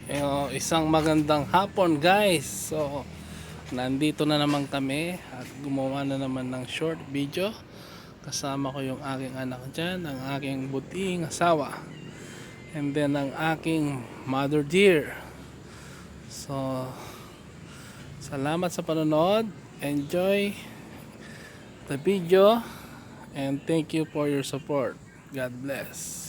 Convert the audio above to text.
Isang magandang hapon guys. So nandito na naman kami at gumawa na naman ng short video. Kasama ko yung aking anak dyan, ang aking buting asawa, and then ang aking mother dear. So salamat sa panonood. Enjoy the video and thank you for your support. God bless.